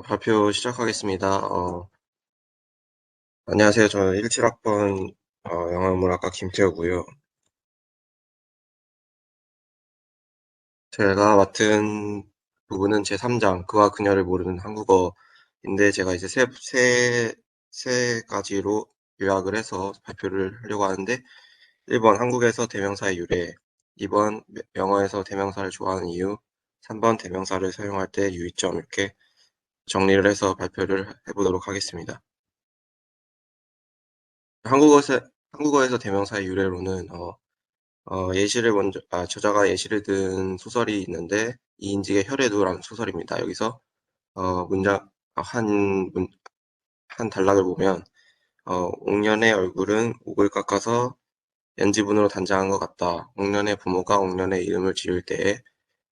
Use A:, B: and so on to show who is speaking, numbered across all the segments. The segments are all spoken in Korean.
A: 발표 시작하겠습니다. 안녕하세요. 저는 17학번 영어문학과 김태우고요. 제가 맡은 부분은 제3장 그와 그녀를 모르는 한국어인데 제가 이제 세 가지로 요약을 해서 발표를 하려고 하는데 1번 한국에서 대명사의 유래, 2번 영어에서 대명사를 좋아하는 이유, 3번 대명사를 사용할 때 유의점 이렇게 정리를 해서 발표를 해보도록 하겠습니다. 한국어에서, 한국어에서 대명사의 유래로는 저자가 예시를 든 소설이 있는데 이인직의 혈의도라는 소설입니다. 여기서 문장 한 단락을 보면 옥년의 얼굴은 옥을 깎아서 연지분으로 단장한 것 같다. 옥년의 부모가 옥년의 이름을 지을 때에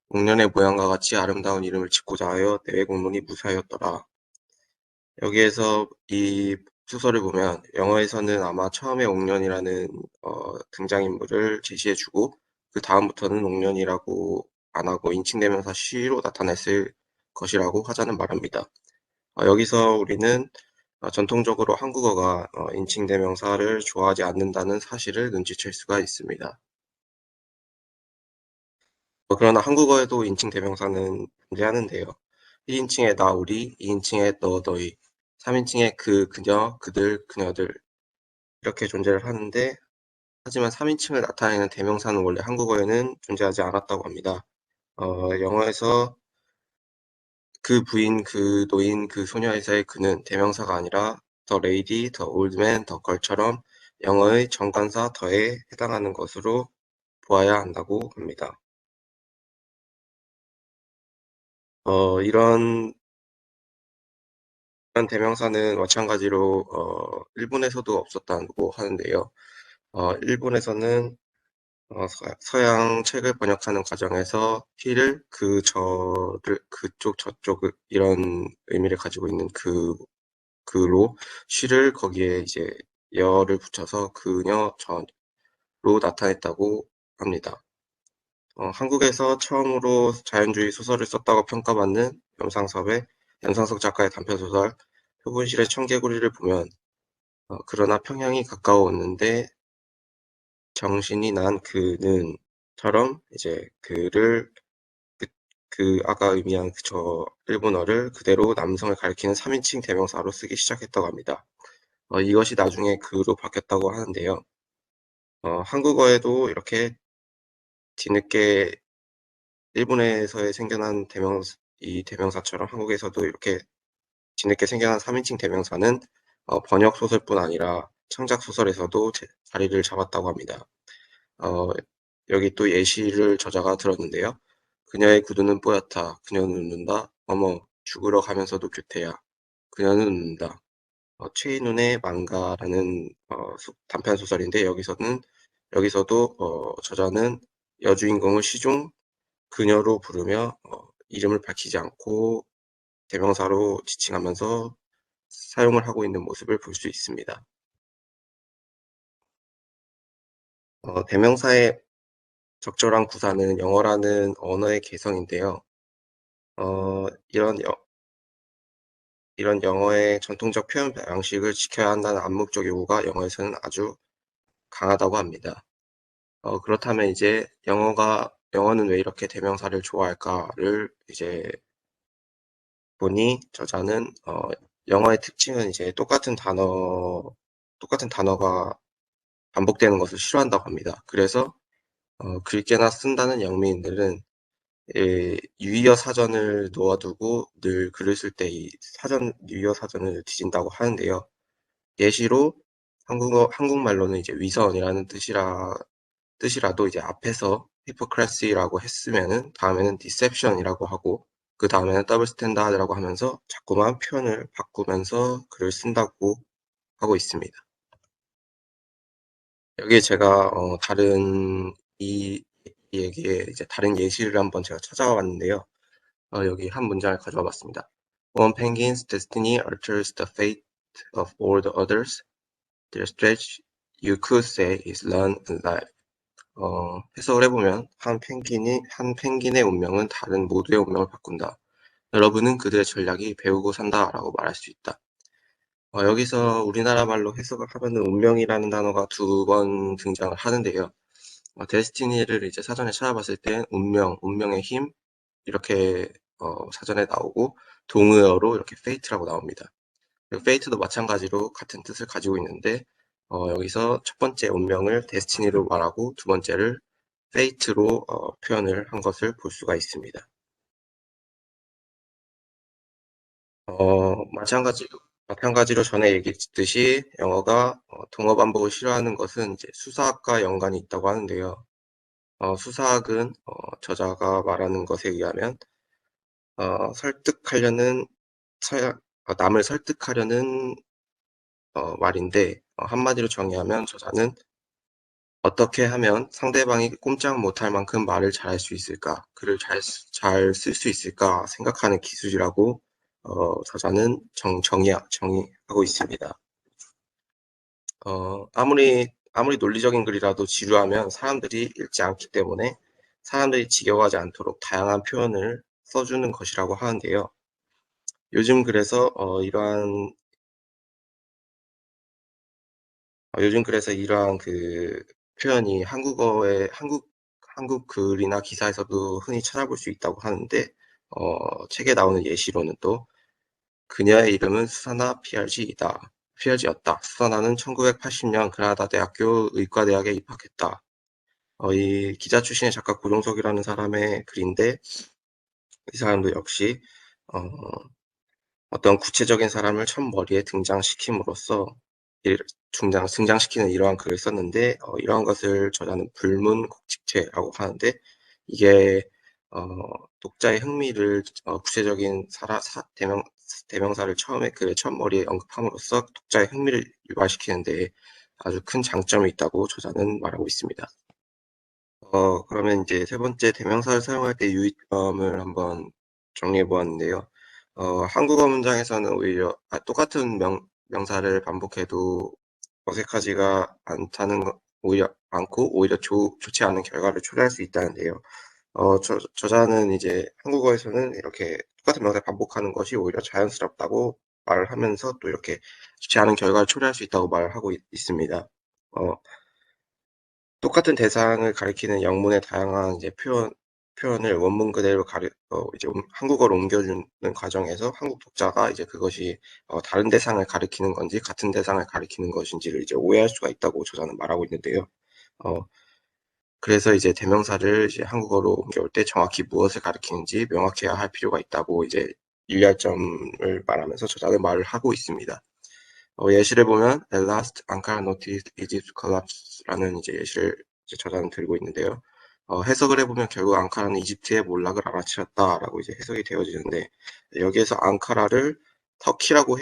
A: 옥년의 모양과 같이 아름다운 이름을 짓고자 하여 내외공론이 무사하였더라. 여기에서 이 소설을 보면 영어에서는 아마 처음에 옥년이라는 등장인물을 제시해주고 그 다음부터는 옥년이라고 안 하고 인칭대명사 she로 나타냈을 것이라고 하자는 말합니다. 여기서 우리는 전통적으로 한국어가 인칭대명사를 좋아하지 않는다는 사실을 눈치챌 수가 있습니다. 그러나 한국어에도 인칭대명사는 존재하는데요. 1인칭의 나, 우리, 2인칭의 너, 너희, 3인칭의 그, 그녀, 그들, 그녀들 이렇게 존재를 하는데 하지만 3인칭을 나타내는 대명사는 원래 한국어에는 존재하지 않았다고 합니다. 영어에서 그 부인, 그 노인, 그 소녀에서의 그는 대명사가 아니라 the lady, the old man, the girl처럼 영어의 정관사 더에 해당하는 것으로 보아야 한다고 합니다. 이런 대명사는 마찬가지로 일본에서도 없었다고 하는데요. 일본에서는 서양 책을 번역하는 과정에서 he를 그 저를 그쪽 저쪽 이런 의미를 가지고 있는 그로 she를 거기에 이제 여를 붙여서 그녀 저로 나타냈다고 합니다. 한국에서 처음으로 자연주의 소설을 썼다고 평가받는 염상석 작가의 단편소설 표본실의 청개구리를 보면 그러나 평양이 가까웠는데 정신이 난 그는처럼 이제 그를 아까 의미한 저 일본어를 그대로 남성을 가리키는 3인칭 대명사로 쓰기 시작했다고 합니다. 이것이 나중에 그로 바뀌었다고 하는데요. 한국어에도 이렇게 뒤늦게 일본에서의 생겨난 이 대명사처럼 한국에서도 이렇게 뒤늦게 생겨난 3인칭 대명사는 번역 소설뿐 아니라 창작 소설에서도 자리를 잡았다고 합니다. 어, 여기 또 예시를 저자가 들었는데요. 그녀의 구두는 뽀얗다. 그녀는 웃는다. 어머, 죽으러 가면서도 교태야. 그녀는 웃는다. 최인훈의 망가라는 단편 소설인데 여기서도 저자는 여주인공을 시종 그녀로 부르며 이름을 밝히지 않고 대명사로 지칭하면서 사용을 하고 있는 모습을 볼 수 있습니다. 대명사의 적절한 구사는 영어라는 언어의 개성인데요. 어, 이런, 여, 이런 영어의 전통적 표현 방식을 지켜야 한다는 암묵적 요구가 영어에서는 아주 강하다고 합니다. 그렇다면 이제 영어는 왜 이렇게 대명사를 좋아할까를 이제 보니 저자는 영어의 특징은 이제 똑같은 단어가 반복되는 것을 싫어한다고 합니다. 그래서 글게나 쓴다는 영미인들은 유의어 사전을 놓아두고 늘 글을 쓸 때 이 유의어 사전을 뒤진다고 하는데요. 예시로 한국말로는 이제 위선이라는 뜻이라도 이제 앞에서 hypocrisy라고 했으면은 다음에는 deception이라고 하고 그 다음에는 double standard라고 하면서 자꾸만 표현을 바꾸면서 글을 쓴다고 하고 있습니다. 여기에 제가 이 얘기에 이제 다른 예시를 한번 제가 찾아와 봤는데요. 여기 한 문장을 가져와 봤습니다. One penguin's destiny alters the fate of all the others. Their stretch, you could say, is learn alive. 해석을 해보면 한 펭귄의 운명은 다른 모두의 운명을 바꾼다. 여러분은 그들의 전략이 배우고 산다라고 말할 수 있다. 여기서 우리나라 말로 해석을 하면은 운명이라는 단어가 두 번 등장을 하는데요. 데스티니를 이제 사전에 찾아봤을 땐 운명의 힘 이렇게 사전에 나오고 동의어로 이렇게 fate라고 나옵니다. fate도 마찬가지로 같은 뜻을 가지고 있는데 여기서 첫 번째 운명을 destiny로 말하고 두 번째를 fate로 표현을 한 것을 볼 수가 있습니다. 마찬가지로 전에 얘기했듯이 영어가 동어 반복을 싫어하는 것은 이제 수사학과 연관이 있다고 하는데요. 수사학은 저자가 말하는 것에 의하면 설득하려는 남을 설득하려는 말인데 한마디로 정의하면 저자는 어떻게 하면 상대방이 꼼짝 못할 만큼 말을 잘할 수 있을까, 글을 잘 쓸 수 있을까 생각하는 기술이라고 저자는 정의하고 있습니다. 아무리 논리적인 글이라도 지루하면 사람들이 읽지 않기 때문에 사람들이 지겨워하지 않도록 다양한 표현을 써주는 것이라고 하는데요. 요즘 그래서 이러한 그 표현이 한국 글이나 기사에서도 흔히 찾아볼 수 있다고 하는데, 책에 나오는 예시로는 또 그녀의 이름은 수사나 PRG였다. 수사나는 1980년 그라나다 대학교 의과대학에 입학했다. 이 기자 출신의 작가 고종석이라는 사람의 글인데, 이 사람도 역시 어, 어떤 구체적인 사람을 첫머리에 등장시킴으로써 등장시키는 이러한 글을 썼는데, 이러한 것을 저자는 불문곡직체라고 하는데, 이게 어, 독자의 흥미를 구체적인 대명사를 처음에 글의 첫머리에 언급함으로써 독자의 흥미를 유발시키는 데 아주 큰 장점이 있다고 저자는 말하고 있습니다. 그러면 이제 세 번째 대명사를 사용할 때 유의점을 한번 정리해 보았는데요. 한국어 문장에서는 오히려 똑같은 명사를 반복해도 어색하지가 않다는 오히려 좋지 않은 결과를 초래할 수 있다는데요. 저자는 이제 한국어에서는 이렇게 똑같은 명사를 반복하는 것이 오히려 자연스럽다고 말을 하면서 또 이렇게 좋지 않은 결과를 초래할 수 있다고 말을 하고 있습니다. 어, 똑같은 대상을 가리키는 영문의 다양한 이제 표현을 원문 그대로 이제 한국어로 옮겨주는 과정에서 한국 독자가 이제 그것이 다른 대상을 가리키는 건지 같은 대상을 가리키는 것인지를 이제 오해할 수가 있다고 저자는 말하고 있는데요. 어, 그래서 이제 대명사를 이제 한국어로 옮겨올 때 정확히 무엇을 가리키는지 명확해야 할 필요가 있다고 이제 유의할 점을 말하면서 저자는 말을 하고 있습니다. 예시를 보면 At last, Ankara noticed Egypt's collapse라는 이제 예시를 이제 저자는 들고 있는데요. 해석을 해보면 결국 앙카라는 이집트의 몰락을 알아차렸다라고 이제 해석이 되어지는데, 여기에서 앙카라를 터키라고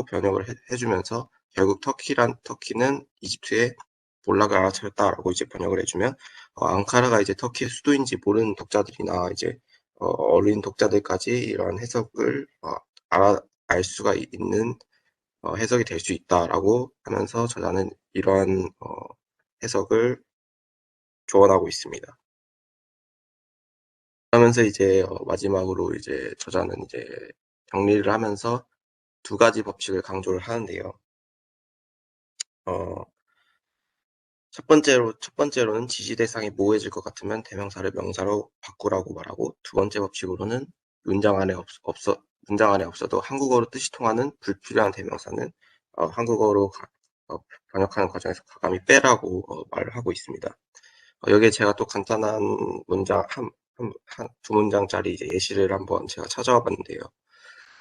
A: 번역을 해주면서 결국 터키는 이집트의 몰락을 알아차렸다라고 이제 번역을 해주면, 앙카라가 이제 터키의 수도인지 모르는 독자들이나 이제 어린 독자들까지 이러한 해석을 알 수가 있는 해석이 될 수 있다라고 하면서 저자는 이러한 해석을 조언하고 있습니다. 그러면서 이제 마지막으로 이제 저자는 이제 정리를 하면서 두 가지 법칙을 강조를 하는데요. 어, 첫 번째로는 지시 대상이 모호해질 것 같으면 대명사를 명사로 바꾸라고 말하고, 두 번째 법칙으로는 문장 안에 없어도 한국어로 뜻이 통하는 불필요한 대명사는 한국어로 번역하는 과정에서 과감히 빼라고 말을 하고 있습니다. 여기에 제가 또 간단한 문장 두 문장짜리 이제 예시를 한번 제가 찾아와 봤는데요.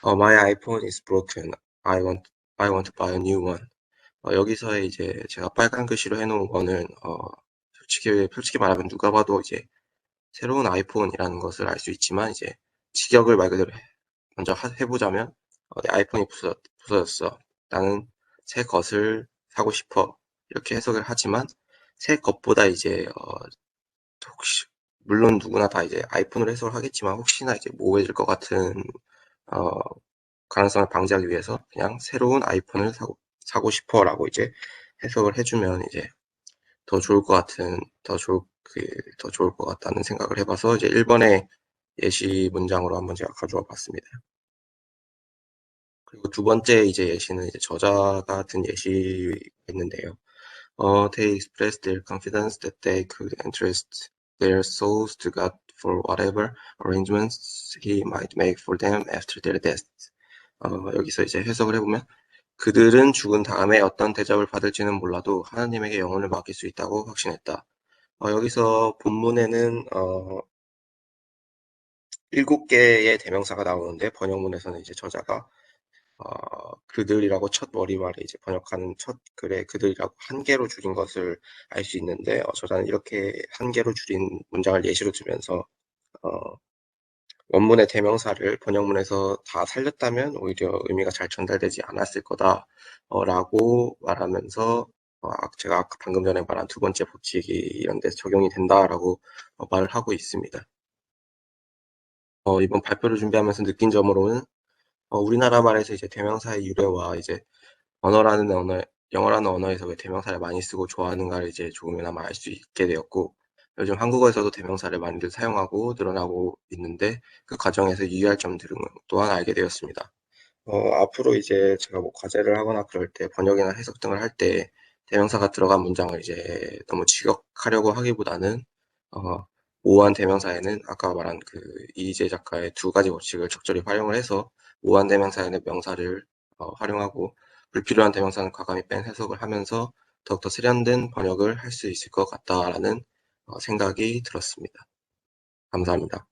A: My iPhone is broken. I want to buy a new one. 여기서의 이제 제가 빨간 글씨로 해놓은 거는 솔직히 말하면 누가 봐도 이제 새로운 아이폰이라는 것을 알 수 있지만, 이제 직역을 말 그대로 먼저 해보자면 내 아이폰이 부서졌어. 나는 새 것을 사고 싶어. 이렇게 해석을 하지만 새 것보다 이제 혹시 물론 누구나 다 이제 아이폰으로 해석을 하겠지만 혹시나 이제 모호해질 것 같은 어, 가능성을 방지하기 위해서 그냥 새로운 아이폰을 사고 싶어라고 이제 해석을 해주면 이제 더 좋을 것 같다는 생각을 해봐서 이제 1번에 예시 문장으로 한번 제가 가져와 봤습니다. 그리고 두 번째 이제 예시는 이제 저자가 든 예시였는데요. They expressed their confidence that they could entrust their souls to God for whatever arrangements He might make for them after their deaths. 여기서 이제 해석을 해보면 그들은 죽은 다음에 어떤 대접을 받을지는 몰라도 하나님에게 영혼을 맡길 수 있다고 확신했다. 여기서 본문에는 7개의 대명사가 나오는데 번역문에서는 이제 저자가 그들이라고 첫 머리말에 이제 번역하는 첫 글에 그들이라고 한 개로 줄인 것을 알 수 있는데 저자는 이렇게 한 개로 줄인 문장을 예시로 들면서 원문의 대명사를 번역문에서 다 살렸다면 오히려 의미가 잘 전달되지 않았을 거다 라고 말하면서 제가 아까 방금 전에 말한 두 번째 법칙이 이런 데서 적용이 된다라고 말을 하고 있습니다. 이번 발표를 준비하면서 느낀 점으로는 우리나라 말에서 이제 대명사의 유래와 이제 영어라는 언어에서 왜 대명사를 많이 쓰고 좋아하는가를 이제 조금이나마 알 수 있게 되었고, 요즘 한국어에서도 대명사를 많이들 사용하고 늘어나고 있는데 그 과정에서 유의할 점들은 또한 알게 되었습니다. 앞으로 이제 제가 뭐 과제를 하거나 그럴 때 번역이나 해석 등을 할 때 대명사가 들어간 문장을 이제 너무 직역하려고 하기보다는 모호한 대명사에는 아까 말한 그 이희재 작가의 두 가지 법칙을 적절히 활용을 해서 모호한 대명사에는 명사를 활용하고 불필요한 대명사는 과감히 뺀 해석을 하면서 더욱더 세련된 번역을 할 수 있을 것 같다라는 생각이 들었습니다. 감사합니다.